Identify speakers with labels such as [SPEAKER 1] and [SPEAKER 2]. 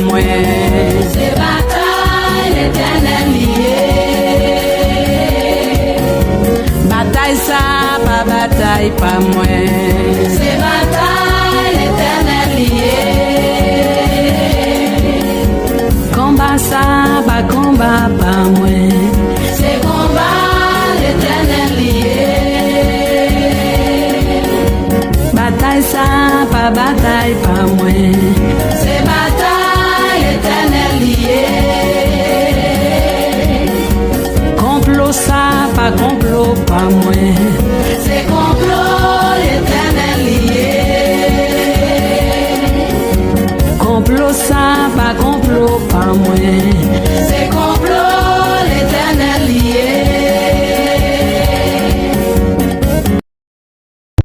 [SPEAKER 1] moi.
[SPEAKER 2] C'est bataille l'éternel lié.
[SPEAKER 1] Bataille ça, pas bataille pas moi.
[SPEAKER 2] C'est bataille l'éternel lié.
[SPEAKER 1] Combat ça, pas combat pas moi.
[SPEAKER 2] C'est combat l'éternel lié.
[SPEAKER 1] Bataille ça, pas bataille pas moi.
[SPEAKER 2] C'est bataille l'éternel lié.
[SPEAKER 1] Complot ça, pas complot pas moi.